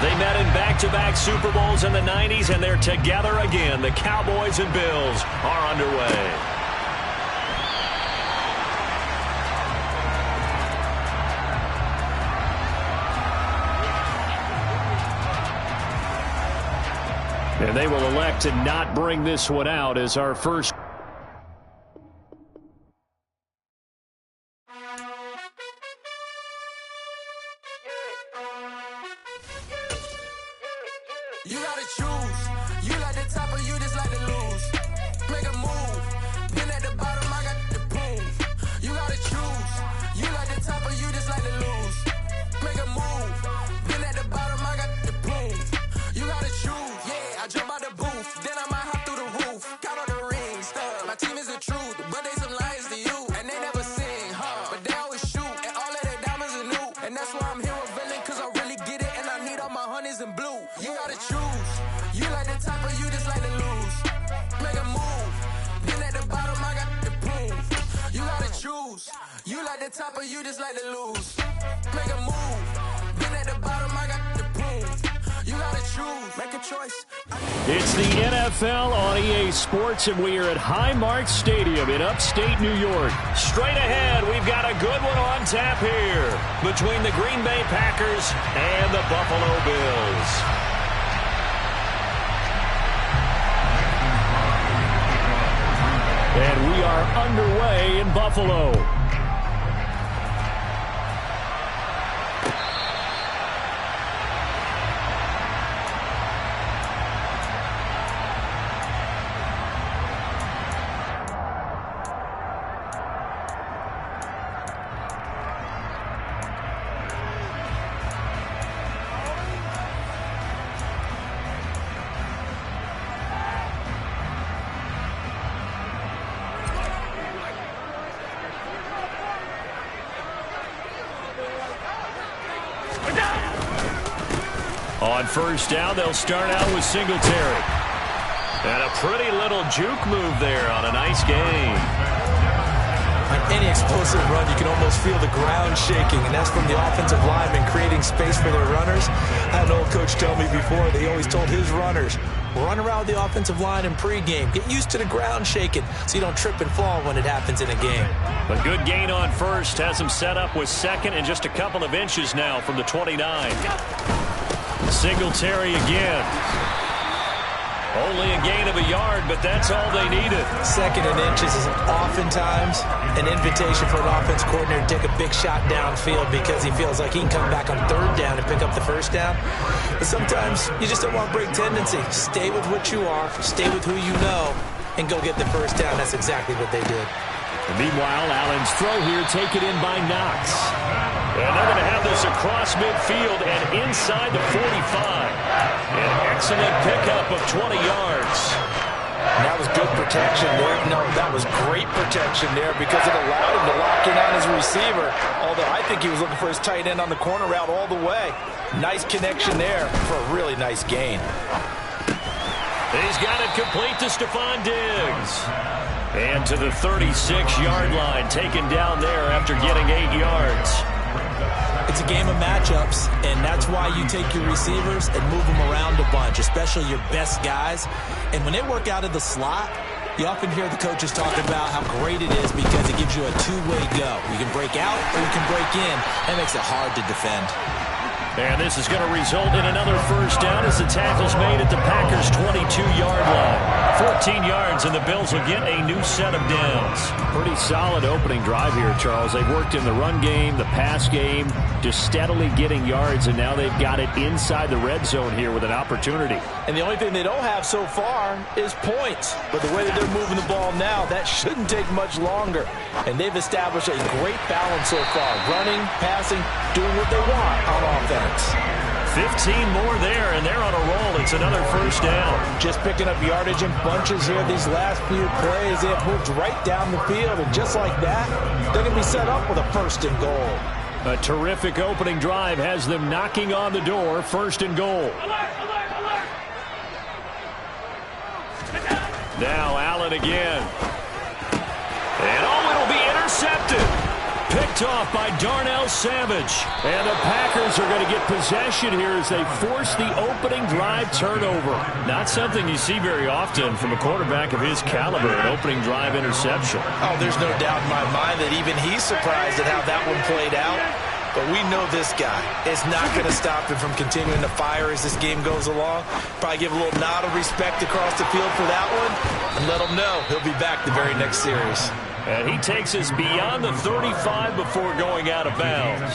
They met in back-to-back Super Bowls in the 90s, and they're together again. The Cowboys and Bills are underway. And they will elect to not bring this one out as our first. You gotta choose. You like the top or you just like to lose. Make a move. Been at the bottom, I got the prove. You gotta choose. You like the top or you just like to lose. Make a move. Been at the bottom, I got the prove. You gotta choose. Yeah, I jump out the booth. Then I might hop through the roof. Count all the rings. My team is the truth, but they some liars to you. And they never sing, but they always shoot. And all of their diamonds are new. And that's why I'm here with villain, cause I really get it. And I need all my honeys in blue. You gotta choose. You like the top or you just like to lose. Make a move. Then at the bottom, I got the proof. You gotta choose. You like the top or you just like to lose. Make a move. Then at the bottom, I got the proof. You gotta choose. Make a choice. It's the NFL on EA Sports, and we are at Highmark Stadium in upstate New York. Straight ahead, we've got a good one on tap here between the Green Bay Packers and the Buffalo Bills. And we are underway in Buffalo. On first down, they'll start out with Singletary. And a pretty little juke move there on a nice gain. On any explosive run, you can almost feel the ground shaking, and that's from the offensive linemen creating space for their runners. I had an old coach tell me before, they always told his runners, run around the offensive line in pregame. Get used to the ground shaking so you don't trip and fall when it happens in a game. A good gain on first has him set up with second and just a couple of inches now from the 29. Singletary again. Only a gain of a yard, but that's all they needed. Second and inches is oftentimes an invitation for an offense coordinator to take a big shot downfield because he feels like he can come back on third down and pick up the first down. But sometimes you just don't want to break tendency. Stay with what you are, stay with who you know, and go get the first down. That's exactly what they did. And meanwhile, Allen's throw here taken in by Knox. And they're going to have this across midfield and inside the 45. An excellent pickup of 20 yards. And that was good protection there. No, that was great protection there because it allowed him to lock in on his receiver. Although I think he was looking for his tight end on the corner route all the way. Nice connection there for a really nice gain. He's got it complete to Stephon Diggs. And to the 36-yard line, taken down there after getting 8 yards. It's a game of matchups, and that's why you take your receivers and move them around a bunch, especially your best guys. And when they work out of the slot, you often hear the coaches talk about how great it is because it gives you a two-way go. You can break out or you can break in. That makes it hard to defend. And this is going to result in another first down as the tackle's made at the Packers' 22-yard line. 14 yards, and the Bills will get a new set of downs. Pretty solid opening drive here, Charles. They've worked in the run game, the pass game, just steadily getting yards, and now they've got it inside the red zone here with an opportunity. And the only thing they don't have so far is points. But the way that they're moving the ball now, that shouldn't take much longer. And they've established a great balance so far. Running, passing, doing what they want on offense. 15 more there, and they're on a roll. It's another first down. Just picking up yardage in bunches here these last few plays. They have moved right down the field, and just like that, they're going to be set up with a first and goal. A terrific opening drive has them knocking on the door, first and goal. Now Allen again. And it'll be intercepted. Picked picked off by Darnell Savage. And the Packers are going to get possession here as they force the opening drive turnover. Not something you see very often from a quarterback of his caliber, an opening drive interception. Oh, there's no doubt in my mind that even he's surprised at how that one played out. But we know this guy is not going to stop him from continuing to fire as this game goes along. Probably give a little nod of respect across the field for that one and let him know he'll be back the very next series. And he takes us beyond the 35 before going out of bounds.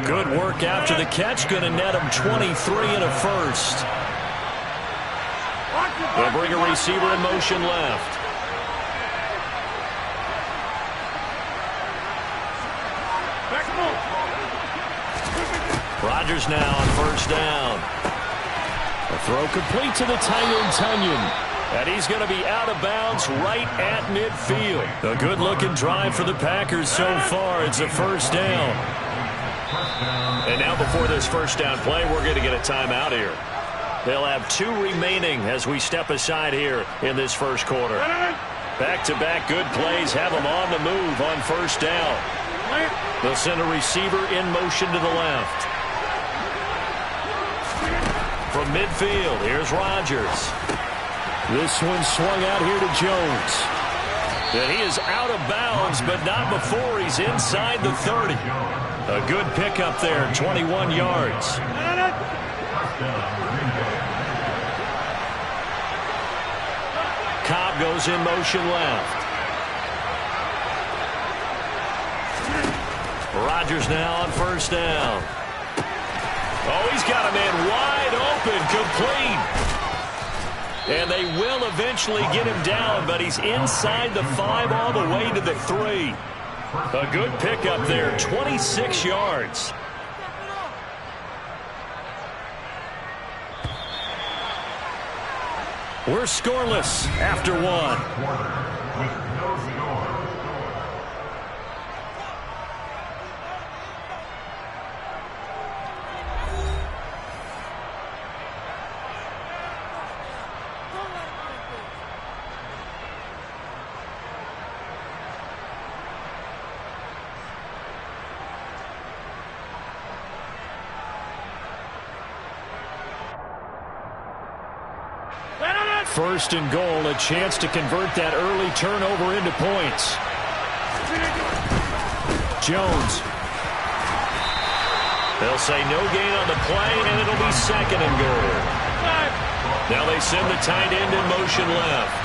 Good work after the catch. Going to net him 23 and a first. They'll bring a receiver in motion left. Rodgers now on first down. A throw complete to the tight end, Tunyon. And he's going to be out of bounds right at midfield. A good-looking drive for the Packers so far. It's a first down. And now before this first down play, we're going to get a timeout here. They'll have 2 remaining as we step aside here in this first quarter. Back-to-back good plays have them on the move on first down. They'll send a receiver in motion to the left. From midfield, here's Rodgers. This one swung out here to Jones. And he is out of bounds, but not before he's inside the 30. A good pickup there, 21 yards. Cobb goes in motion left. Rodgers now on first down. Oh, he's got a man wide open, complete. And they will eventually get him down, but he's inside the 5 all the way to the 3. A good pickup there, 26 yards. We're scoreless after 1. First and goal, a chance to convert that early turnover into points. Jones. They'll say no gain on the play, and it'll be second and goal. Now they send the tight end in motion left.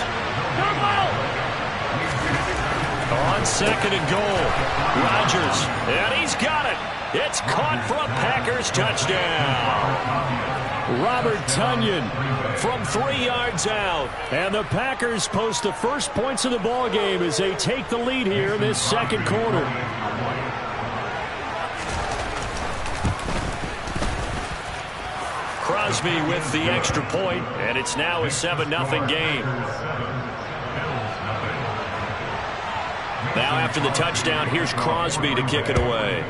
On second and goal, Rodgers, and he's got it. It's caught for a Packers touchdown. Robert Tunyon from 3 yards out. And the Packers post the first points of the ball game as they take the lead here in this second quarter. Crosby with the extra point, and it's now a 7-0 game. Now after the touchdown, here's Crosby to kick it away.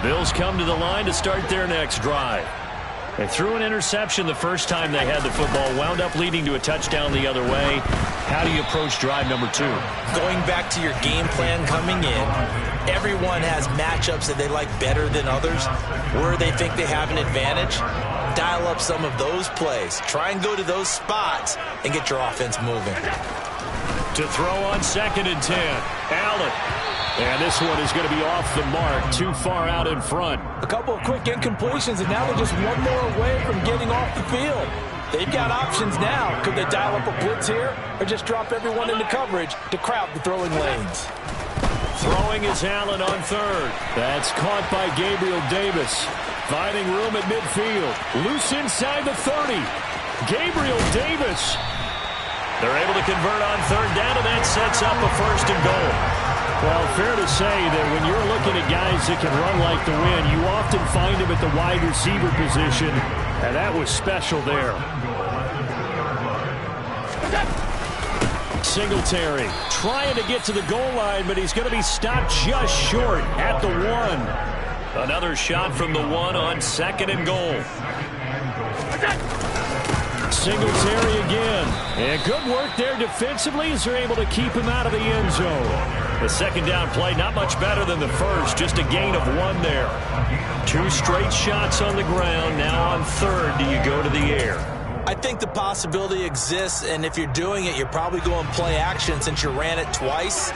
Bills come to the line to start their next drive. They threw an interception the first time they had the football, wound up leading to a touchdown the other way. How do you approach drive number 2? Going back to your game plan coming in, everyone has matchups that they like better than others, where they think they have an advantage. Dial up some of those plays. Try and go to those spots and get your offense moving. To throw on second and 10, Allen. And this one is going to be off the mark, too far out in front. A couple of quick incompletions, and now they're just one more away from getting off the field. They've got options now. Could they dial up a blitz here or just drop everyone into coverage to crowd the throwing lanes? Throwing is Allen on third. That's caught by Gabriel Davis. Finding room at midfield. Loose inside the 30. Gabriel Davis. They're able to convert on third down, and that sets up a first and goal. Well, fair to say that when you're looking at guys that can run like the wind, you often find them at the wide receiver position, and that was special there. Singletary trying to get to the goal line, but he's going to be stopped just short at the 1. Another shot from the 1 on 2nd and goal. Singletary again. And good work there defensively as they're able to keep him out of the end zone. The second down play not much better than the first, just a gain of 1 there. 2 straight shots on the ground. Now on 3rd, do you go to the air? I think the possibility exists, and if you're doing it, you're probably going play action since you ran it twice.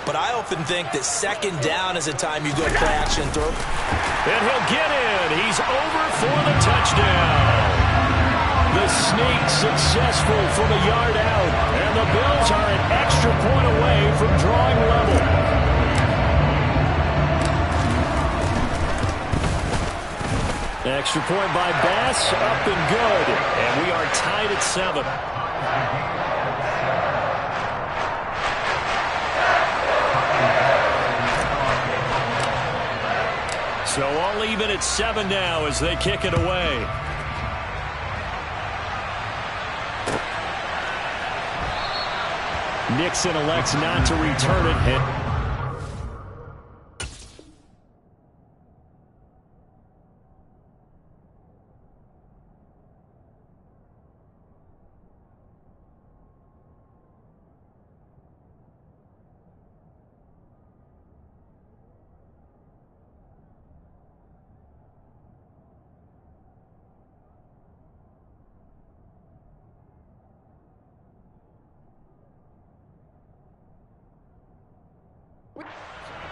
But I often think that 2nd down is the time you go play action throw. And he'll get in. He's over for the touchdown. The sneak successful from a yard out, and the Bills are an extra point away from drawing level. Extra point by Bass, up and good, and we are tied at 7. So all even at 7 now as they kick it away. Nixon elects not to return it.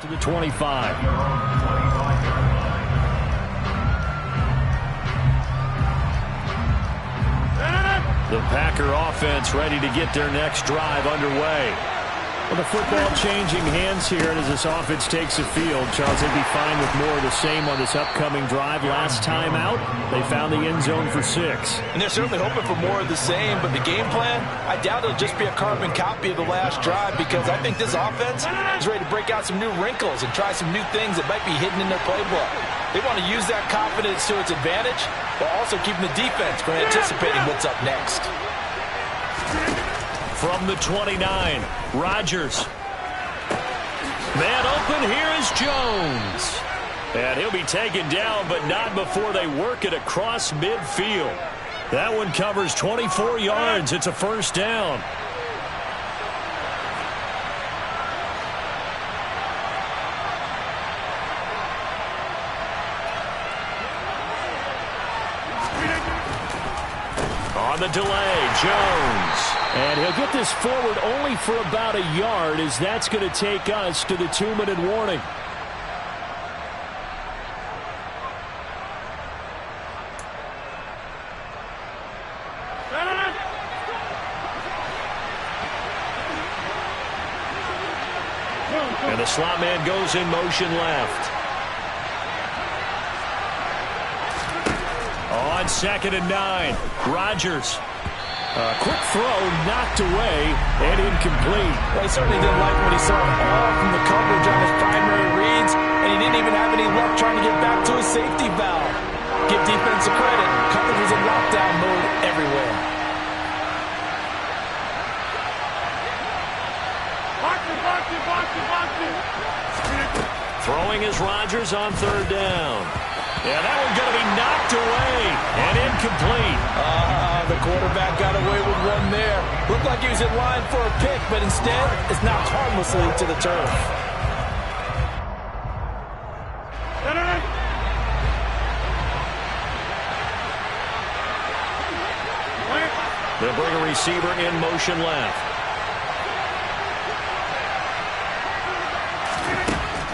To the 25. The Packer offense ready to get their next drive underway. Well, the football changing hands here as this offense takes the field. Charles, they'd be fine with more of the same on this upcoming drive. Last time out, they found the end zone for 6. And they're certainly hoping for more of the same, but the game plan, I doubt it'll just be a carbon copy of the last drive, because I think this offense is ready to break out some new wrinkles and try some new things that might be hidden in their playbook. They want to use that confidence to its advantage, while also keeping the defense from anticipating what's up next. From the 29, Rodgers. Man open, here is Jones. And he'll be taken down, but not before they work it across midfield. That one covers 24 yards. It's a first down. On the delay, Jones. And he'll get this forward only for about a yard, as that's going to take us to the 2-minute warning. And the slot man goes in motion left. On 2nd and 9, Rodgers. Quick throw, knocked away, and incomplete. Well, he certainly didn't like what he saw all from the coverage on his primary reads, and he didn't even have any luck trying to get back to his safety valve. Give defense a credit. Coverage was in lockdown mode everywhere. Throwing is Rodgers on 3rd down. Yeah, that one's going to be knocked away and incomplete. The quarterback got away with one there. Looked like he was in line for a pick, but instead it's knocked harmlessly to the turf. They'll bring a receiver in motion left.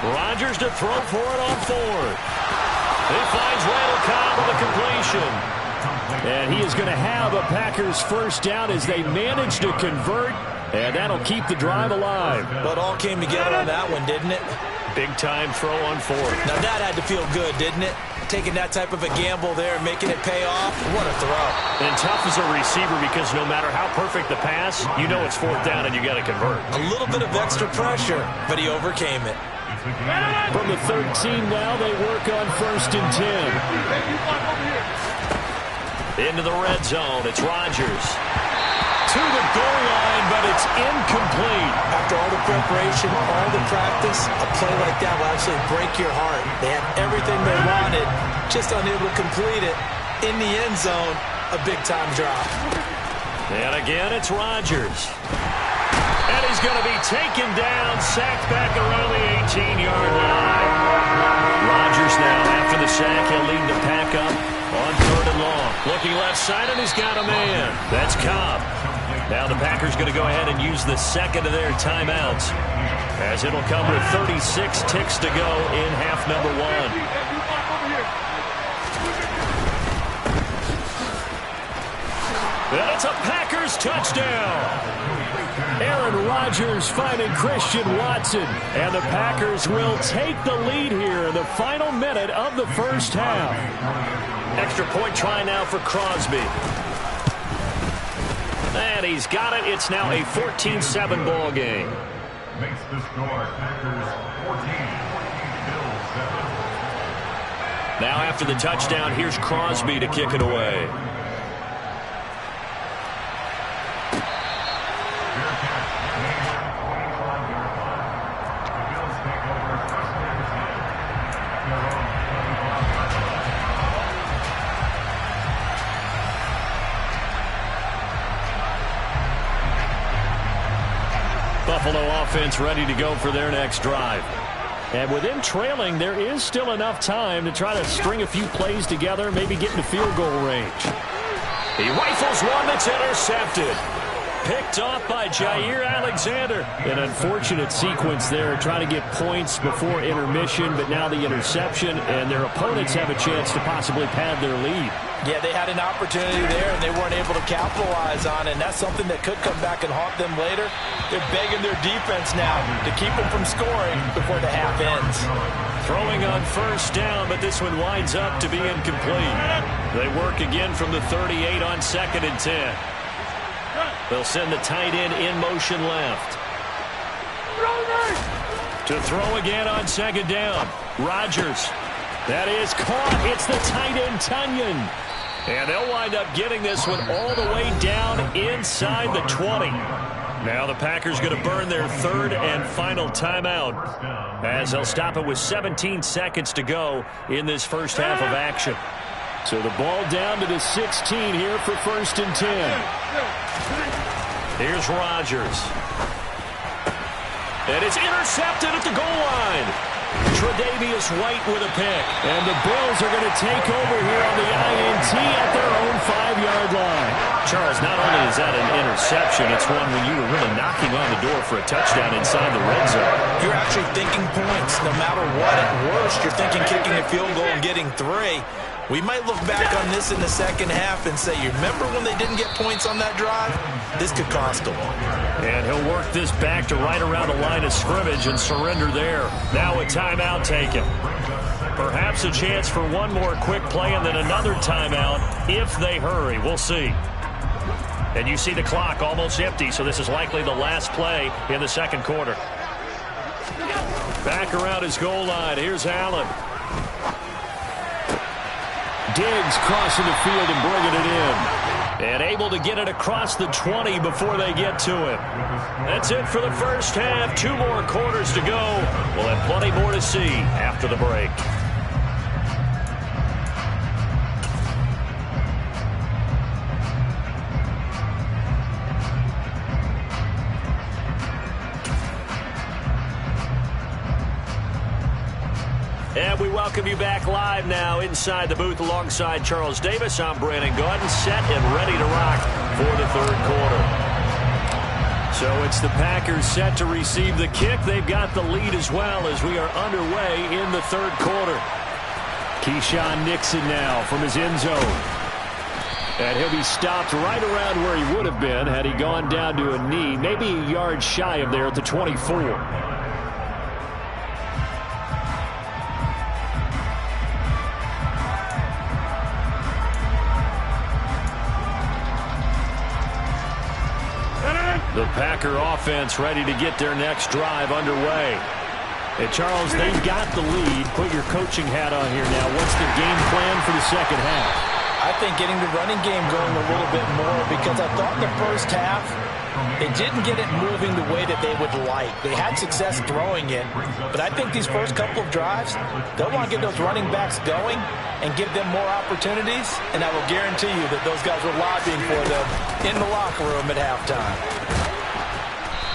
Rodgers to throw for it on 4th. He finds Randall Cobb with a completion. And he is going to have a Packers first down as they manage to convert, and that'll keep the drive alive. But all came together on that one, didn't it? Big-time throw on 4th. Now that had to feel good, didn't it? Taking that type of a gamble there and making it pay off. What a throw. And tough as a receiver, because no matter how perfect the pass, you know it's 4th down and you got to convert. A little bit of extra pressure, but he overcame it. From the 13 now, they work on 1st and 10. Into the red zone, it's Rodgers. To the goal It's incomplete. After all the preparation, all the practice, a play like that will actually break your heart. They had everything they wanted, just unable to complete it. In the end zone, a big-time drop. And again, it's Rodgers. And he's going to be taken down, sacked back around the 18-yard line. Rodgers now, after the sack, he'll lead the pack up on 3rd and long. Looking left side, and he's got a man. That's Cobb. Now the Packers going to go ahead and use the second of their timeouts, as it'll come with 36 ticks to go in half number 1. And it's a Packers touchdown. Aaron Rodgers finding Christian Watson. And the Packers will take the lead here in the final minute of the first half. Extra point try now for Crosby. And he's got it. It's now a 14-7 ball game. Makes the score Packers 14, Bills 7. Now after the touchdown, here's Crosby to kick it away. Buffalo offense ready to go for their next drive. And with them trailing, there is still enough time to try to string a few plays together, maybe get into field goal range. He rifles one that's intercepted. Picked off by Jair Alexander. An unfortunate sequence there, trying to get points before intermission, but now the interception, and their opponents have a chance to possibly pad their lead. Yeah, they had an opportunity there, and they weren't able to capitalize on it, and that's something that could come back and haunt them later. They're begging their defense now to keep them from scoring before the half ends. Throwing on 1st down, but this one winds up to be incomplete. They work again from the 38 on 2nd and 10. They'll send the tight end in motion left. To throw again on 2nd down. Rodgers. That is caught. It's the tight end, Tunyon. And they'll wind up getting this one all the way down inside the 20. Now the Packers going to burn their 3rd and final timeout, as they'll stop it with 17 seconds to go in this first half of action. So the ball down to the 16 here for 1st and 10. Here's Rodgers. And it's intercepted at the goal line. Tre'Davious White with a pick. And the Bills are going to take over here on the INT at their own 5-yard line. Charles, not only is that an interception, it's one when you were really knocking on the door for a touchdown inside the red zone. You're actually thinking points. No matter what, at worst, you're thinking kicking a field goal and getting 3. We might look back on this in the second half and say, you remember when they didn't get points on that drive? This could cost them. And he'll work this back to right around the line of scrimmage and surrender there. Now a timeout taken. Perhaps a chance for one more quick play and then another timeout if they hurry. We'll see. And you see the clock almost empty, so this is likely the last play in the second quarter. Back around his goal line. Here's Allen. Diggs crossing the field and bringing it in. And able to get it across the 20 before they get to him. That's it for the first half. 2 more quarters to go. We'll have plenty more to see after the break. And we welcome you back live now inside the booth alongside Charles Davis. I'm Brandon Gaudin, set and ready to rock for the 3rd quarter. So it's the Packers set to receive the kick. They've got the lead as well as we are underway in the 3rd quarter. Keyshawn Nixon now from his end zone. And he'll be stopped right around where he would have been had he gone down to a knee, maybe a yard shy of there at the 24. The Packer offense ready to get their next drive underway. And Charles, they've got the lead. Put your coaching hat on here now. What's the game plan for the second half? I think getting the running game going a little bit more, because I thought in the first half They didn't get it moving the way that they would like. They had success throwing it, but I think these first couple of drives, they'll want to get those running backs going and give them more opportunities, and I will guarantee you that those guys were lobbying for them in the locker room at halftime.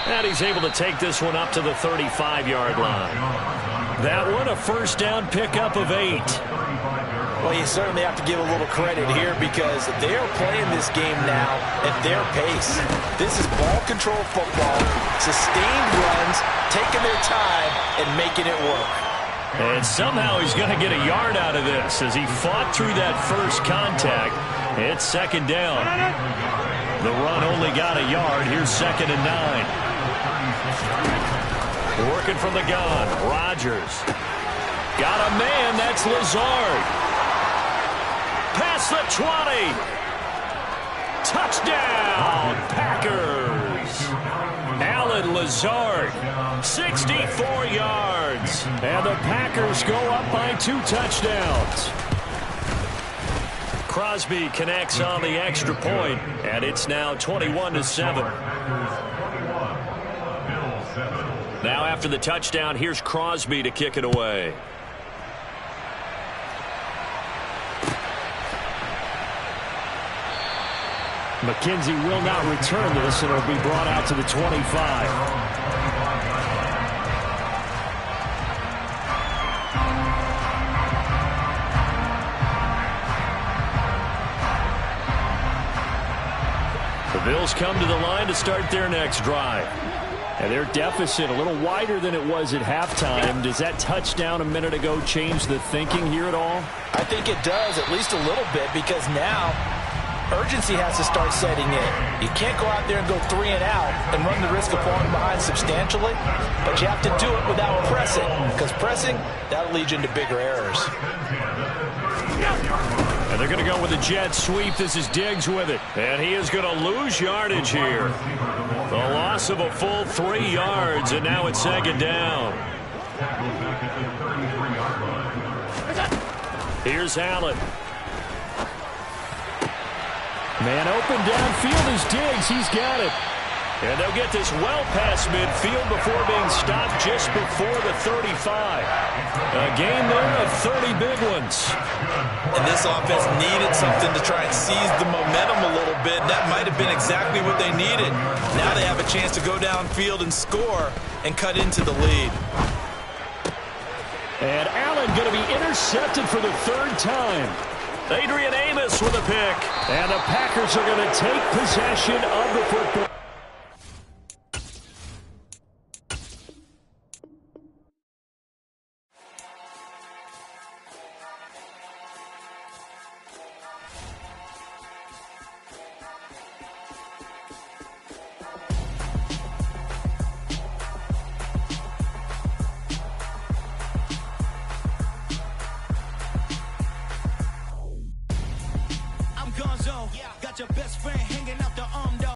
And he's able to take this one up to the 35-yard line. That one, a first down pickup of 8. Well, you certainly have to give a little credit here because they are playing this game now at their pace. This is ball control football, sustained runs, taking their time, and making it work. And somehow he's going to get a yard out of this as he fought through that first contact. It's second down. The run only got a yard. Here's 2nd and 9. Working from the gun, Rodgers. Got a man, that's Lazard. Past the 20. Touchdown, Packers. Alan Lazard, 64 yards. And the Packers go up by 2 touchdowns. Crosby connects on the extra point, and it's now 21-7. Now after the touchdown, here's Crosby to kick it away. McKenzie will not return this, and it'll be brought out to the 25. The Bills come to the line to start their next drive. And their deficit a little wider than it was at halftime. Does that touchdown a minute ago change the thinking here at all? I think it does, at least a little bit, because now urgency has to start setting in. You can't go out there and go 3 and out and run the risk of falling behind substantially, but you have to do it without pressing, because pressing, that'll lead you into bigger errors. And they're going to go with a jet sweep. This is Diggs with it. And he is going to lose yardage here. The loss of a full 3 yards, and now it's 2nd down. Here's Allen. Man open downfield is Diggs. He's got it. And they'll get this well past midfield before being stopped just before the 35. A game there of 30 big ones. And this offense needed something to try and seize the momentum a little bit. That might have been exactly what they needed. Now they have a chance to go downfield and score and cut into the lead. And Allen going to be intercepted for the 3rd time. Adrian Amos with a pick. And the Packers are going to take possession of the football. Got your best friend